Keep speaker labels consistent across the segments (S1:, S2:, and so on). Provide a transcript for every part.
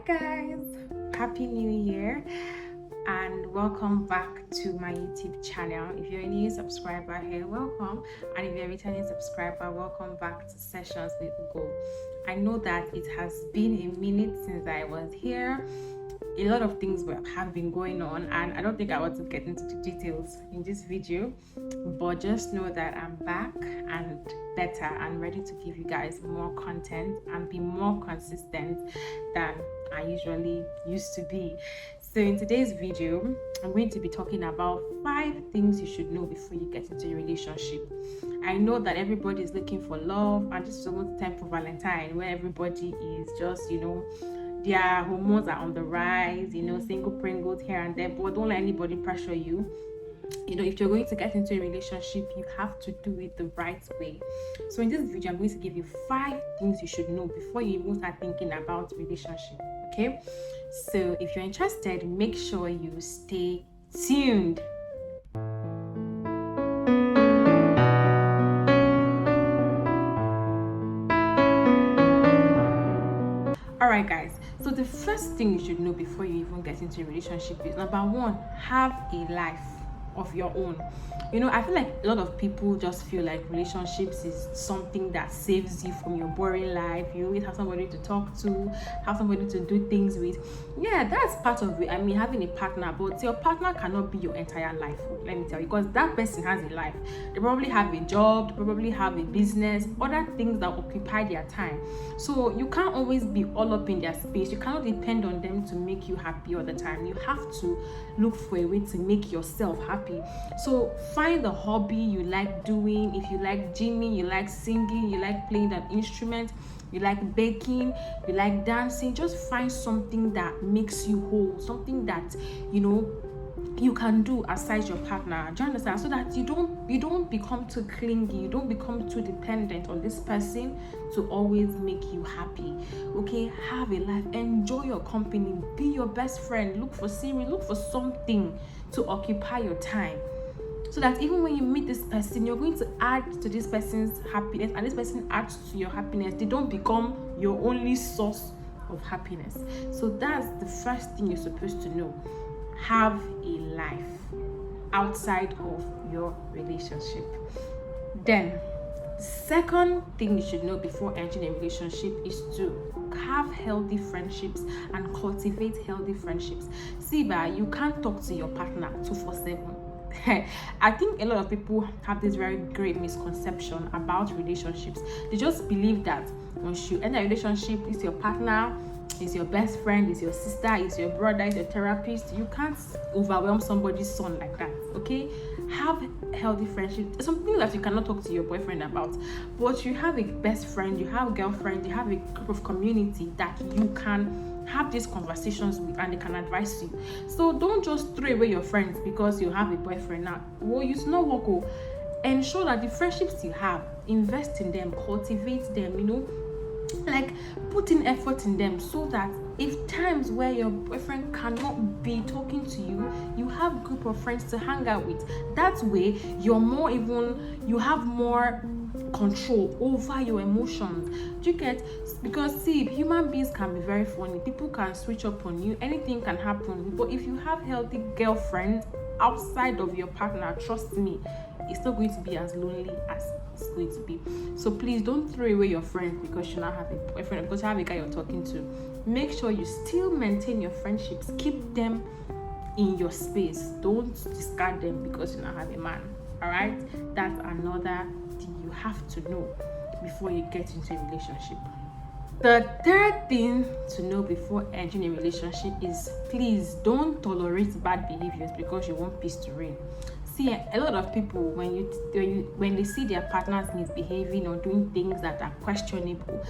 S1: Hi guys, happy new year and welcome back to my YouTube channel. If you're a new subscriber here, welcome, and if you're a returning subscriber, welcome back to Sessions with Ugo. I know that it has been a minute since I was here. A lot of things have been going on, and I don't think I want to get into the details in this video, but just know that I'm back and better and ready to give you guys more content and be more consistent than I usually used to be. So in today's video, I'm going to be talking about 5 things you should know before you get into a relationship. I know that everybody is looking for love, and this is almost the time for Valentine where everybody is just, their hormones are on the rise, single Pringles here and there, but don't let anybody pressure you. If you're going to get into a relationship, you have to do it the right way. So in this video, I'm going to give you 5 things you should know before you even start thinking about relationship, okay? So if you're interested, make sure you stay tuned. Alright guys, so the first thing you should know before you even get into a relationship is, number 1, have a life of your own. I feel like a lot of people just feel like relationships is something that saves you from your boring life. You always have somebody to talk to, have somebody to do things with. Yeah, that's part of it. Having a partner, but your partner cannot be your entire life, let me tell you, because that person has a life. They probably have a job, they probably have a business, other things that occupy their time. So you can't always be all up in their space. You cannot depend on them to make you happy all the time. You have to look for a way to make yourself happy. So find the hobby you like doing. If you like gymming, you like singing, you like playing an instrument, you like baking, you like dancing, just find something that makes you whole, something that you can do aside your partner. Do you understand? So that you don't become too clingy, you don't become too dependent on this person to always make you happy. Okay, have a life, enjoy your company, be your best friend, look for series, look for something to occupy your time, so that even when you meet this person, you're going to add to this person's happiness, and this person adds to your happiness. They don't become your only source of happiness. So that's the first thing you're supposed to know. Have a life outside of your relationship. Then, the second thing you should know before entering a relationship is to have healthy friendships and cultivate healthy friendships. See, you can't talk to your partner 24/7. I think a lot of people have this very great misconception about relationships. They just believe that once you enter a relationship, it's your partner, is your best friend, is your sister, is your brother, is your therapist. You can't overwhelm somebody's son like that, okay? Have healthy friendships. It's something that you cannot talk to your boyfriend about, but you have a best friend, you have a girlfriend, you have a group of community that you can have these conversations with, and they can advise you. So don't just throw away your friends because you have a boyfriend now. Well, you know what? Ensure that the friendships you have, invest in them, cultivate them, like put in effort in them, so that if times where your boyfriend cannot be talking to you, you have a group of friends to hang out with. That way you have more control over your emotions. Do you get? Because see, human beings can be very funny. People can switch up on you, anything can happen. But if you have healthy girlfriends outside of your partner, trust me, it's not going to be as lonely as it's going to be. So please don't throw away your friends because you now have a boyfriend, because you have a guy you're talking to. Make sure you still maintain your friendships. Keep them in your space. Don't discard them because you now have a man. Alright? That's another thing you have to know before you get into a relationship. The third thing to know before entering a relationship is, please don't tolerate bad behaviors because you want peace to reign. See, a lot of people, when they see their partners misbehaving or doing things that are questionable,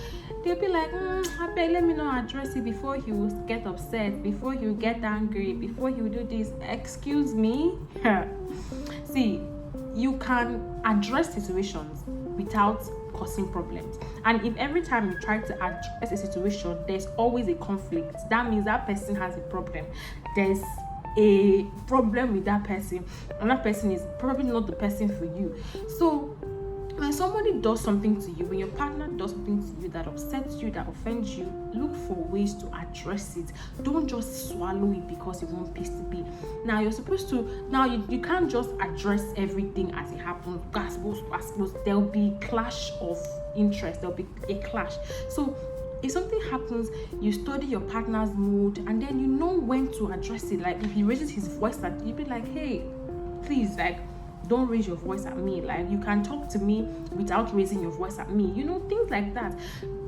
S1: they'll be like, I beg, let me not address it before he will get upset, before he will get angry, before he will do this. Excuse me? See, you can address situations without causing problems, and if every time you try to address a situation there's always a conflict, that means that person has a problem. There's a problem with that person, and that person is probably not the person for you. So when somebody does something to you, when your partner does something to you that upsets you, that offends you, look for ways to address it. Don't just swallow it because you want peace to be. Now you're supposed to, now you can't just address everything as it happens. There'll be clash of interest, there'll be a clash. So if something happens, you study your partner's mood, and then you know when to address it. Like if he raises his voice at you, be like, hey, please, like, don't raise your voice at me. Like, you can talk to me without raising your voice at me. You know, things like that.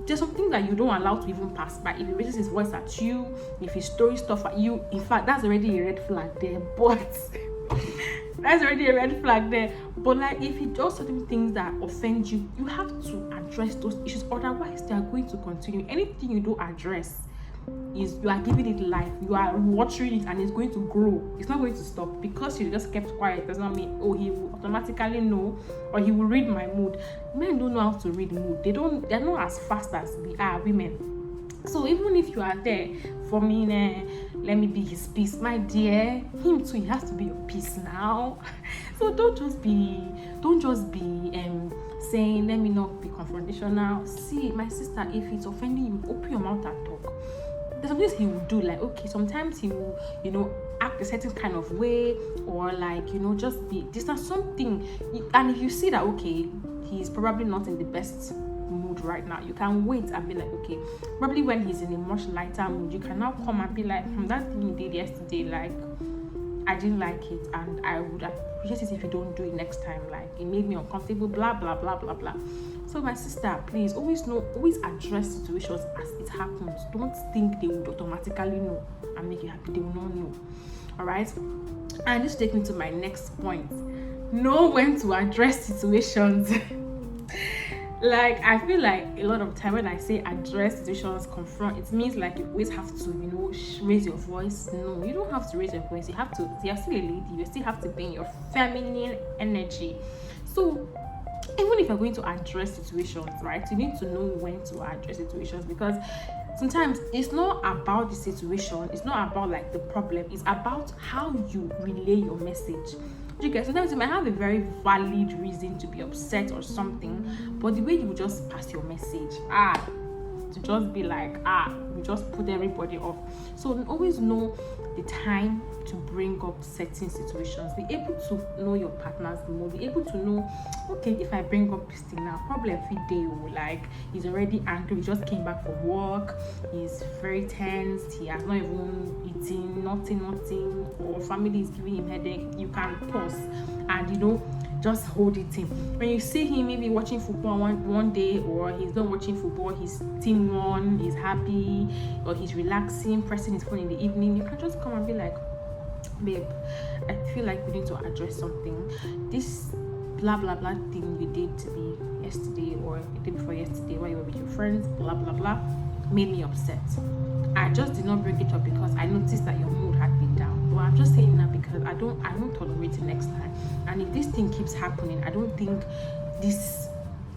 S1: There's some things that you don't allow to even pass by. If he raises his voice at you, if he stories stuff at you, in fact, that's already a red flag there. But that's already a red flag there. But like, if he does certain things that offend you, you have to address those issues. Otherwise, they are going to continue. Anything you don't address, is you are giving it life, you are watering it, and it's going to grow. It's not going to stop. Because you just kept quiet does not mean, oh, he will automatically know, or he will read my mood. Men don't know how to read mood. They're not as fast as we are women. So even if you are there for me, let me be his peace, my dear, him too, he has to be your peace now. So don't just be saying, let me not be confrontational. See, my sister, if it's offending you, open your mouth and talk. There's some things he will do, like, okay, sometimes he will, act a certain kind of way, or like, just be distant, something. And if you see that, okay, he's probably not in the best mood right now, you can wait and be like, okay, probably when he's in a much lighter mood, you can now come and be like, that thing you did yesterday, like, I didn't like it, and I would appreciate it if you don't do it next time. Like, it made me uncomfortable, blah blah blah blah blah. So my sister, please always address situations as it happens. Don't think they would automatically know and make you happy. They will not know. All right. And this takes me to my next point. Know when to address situations. Like, I feel like a lot of time when I say address situations, confront, it means like you always have to, raise your voice. No, you don't have to raise your voice. You're still a lady. You still have to be in your feminine energy. So even if you're going to address situations, right, you need to know when to address situations, because sometimes it's not about the situation, it's not about like the problem, it's about how you relay your message. Sometimes you might have a very valid reason to be upset or something, but the way you just pass your message, to just be like, you just put everybody off. So always know the time to bring up certain situations. Be able to know your partner's mood. Be able to know, okay, if I bring up this thing now, problem fit day, like he's already angry, he just came back from work, he's very tensed, he has not even eaten, nothing, or family is giving him headache. You can pause and just hold it in. When you see him maybe watching football one day, or he's not watching football, his team won, he's happy, or he's relaxing, pressing his phone in the evening, you can just come and be like, babe, I feel like we need to address something. This blah blah blah thing you did to me yesterday or the day before yesterday while you were with your friends, blah blah blah, made me upset. I just did not bring it up because I noticed that your mood had been down. But I'm just saying that because I don't tolerate it next time. And if this thing keeps happening, I don't think this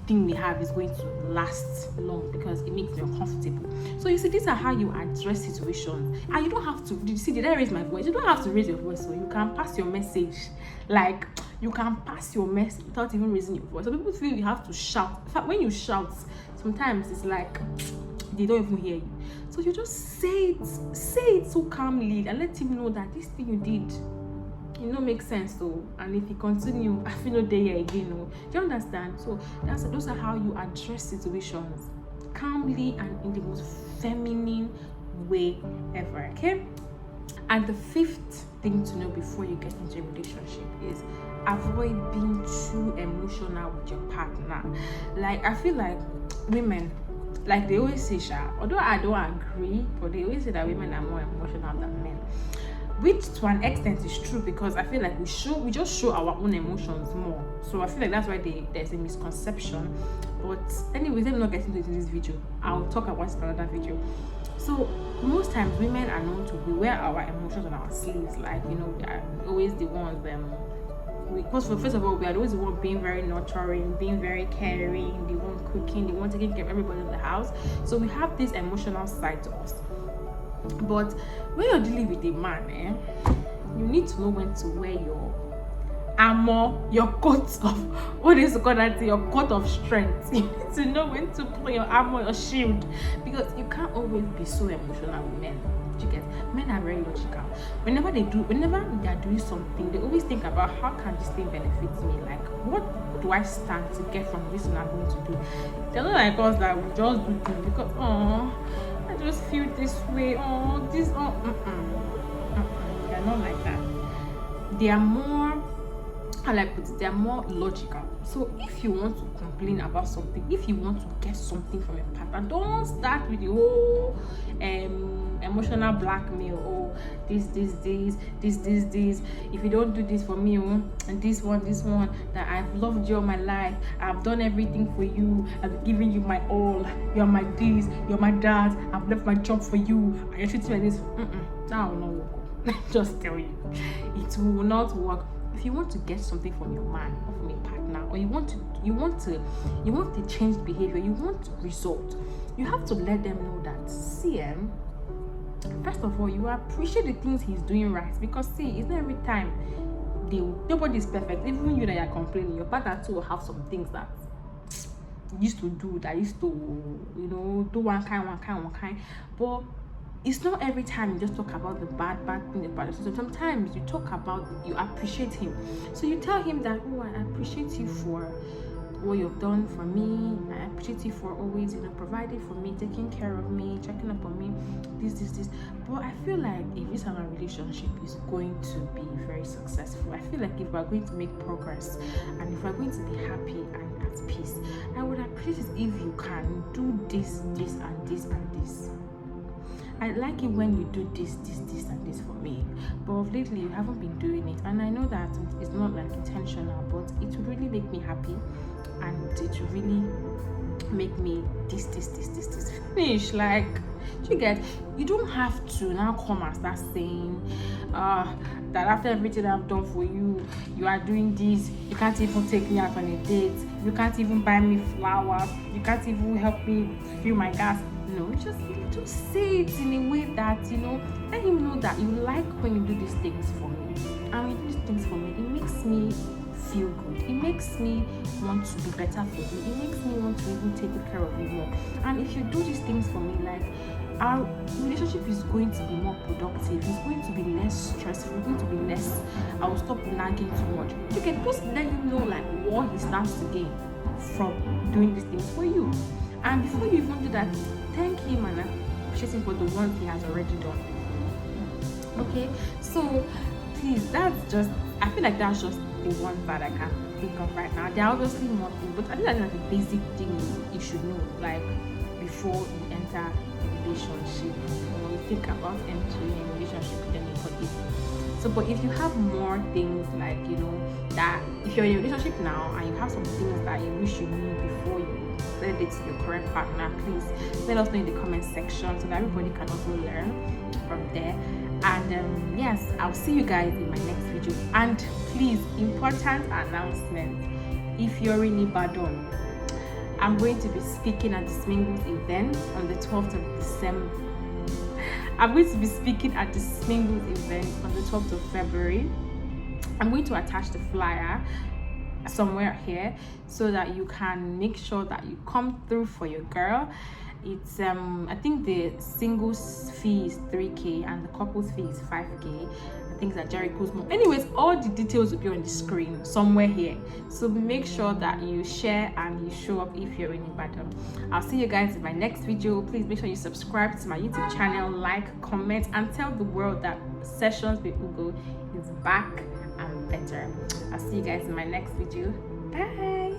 S1: thing we have is going to last long because it makes me uncomfortable. So you see, these are how you address situations. And you don't have to, did I raise my voice? You don't have to raise your voice, so you can pass your message. Like, you can pass your message without even raising your voice. So people feel you have to shout. In fact, when you shout, sometimes it's like they don't even hear you. So you just say it so calmly and let him know that this thing you did, makes sense. So, and if you continue, I feel no day again. Do you understand? So those are how you address situations, calmly and in the most feminine way ever. Okay. And the fifth thing to know before you get into a relationship is avoid being too emotional with your partner. Like, I feel like women, like they always say, although I don't agree, but they always say that women are more emotional than men, which to an extent is true, because I feel like we just show our own emotions more. So I feel like that's why there's a misconception. But anyways, let me not get into this video. I'll talk about it in another video. So most times women are known to, we wear our emotions on our sleeves, like, we are always the ones because first of all, we are always the one being very nurturing, being very caring, the one cooking, the one taking care of everybody in the house. So we have this emotional side to us. But when you're dealing with a man, you need to know when to wear your armor, your coat of what is called that, your coat of strength. You need to know when to put your armor, your shield, because you can't always be so emotional with men. You get, men are very logical. Whenever they are doing something, they always think about how can this thing benefit me, like what do I stand to get from this thing I'm going to do. They're not like us that we just do things because I just feel this way, they're not like that. They are more, they are more logical. So if you want to complain about something, if you want to get something from a partner, don't start with the whole emotional blackmail. Oh, this. If you don't do this for me, and this one, that I've loved you all my life, I've done everything for you, I've given you my all, you're my this, you're my that, I've left my job for you, and you're treating me like this. That will not work. Just tell you, it will not work. If you want to get something from your man or from a partner, or you want to change behavior, you want result, you have to let them know that, see, first of all, you appreciate the things he's doing right, because see, it's not every time nobody is perfect. Even you that are complaining, your partner too will have some things that used to do, do one kind, but it's not every time you just talk about the bad thing about it. So sometimes you talk about, you appreciate him. So you tell him that, I appreciate you for what you've done for me. I appreciate you for always, providing for me, taking care of me, checking up on me, this. But I feel like if this kind of relationship is going to be very successful, I feel like if we're going to make progress and if we're going to be happy and at peace, I would appreciate it if you can do this, and this, and this. I like it when you do this, and this for me. But of lately, you haven't been doing it. And I know that it's not like intentional, but it will really make me happy. And it will really make me this finish. Like, you don't have to now come and start saying that after everything I've done for you, you are doing this. You can't even take me out on a date. You can't even buy me flowers. You can't even help me fill my gas. No, just say it in a way that, let him know that you like when you do these things for me. And when you do these things for me, it makes me feel good. It makes me want to be better for you. It makes me want to even take care of you more. And if you do these things for me, like, our relationship is going to be more productive. It's going to be less stressful. It's going to be less, I will stop nagging too much. You can just let him know, like, what he stands to gain from doing these things for you. And before you even do that, thank him and appreciate him for the ones he has already done. Okay, so please, I feel like that's just the one that I can think of right now. There are obviously more things, but I think that's the basic things you should know, like, before you enter a relationship. When you think about entering a relationship, then you forgive. So, but if you have more things, like, that if you're in a relationship now and you have some things that you wish you knew before you said it to your current partner, please let us know in the comment section so that everybody can also learn from there. And yes, I'll see you guys in my next video. And please, important announcement: if you're in Ibadan, I'm going to be speaking at the Smingles event on the 12th of December. I'm going to be speaking at the Smingles event on the 12th of February. I'm going to attach the flyer somewhere here so that you can make sure that you come through for your girl. It's I think the singles fee is 3k and the couples fee is 5k. I think that Jericho's more. Anyways, all the details will be on the screen somewhere here, so make sure that you share and you show up if you're in Ibadan. I'll see you guys in my next video. Please make sure you subscribe to my YouTube channel, like, comment, and tell the world that Sessions with Ugo is back and better. I'll see you guys in my next video. Bye.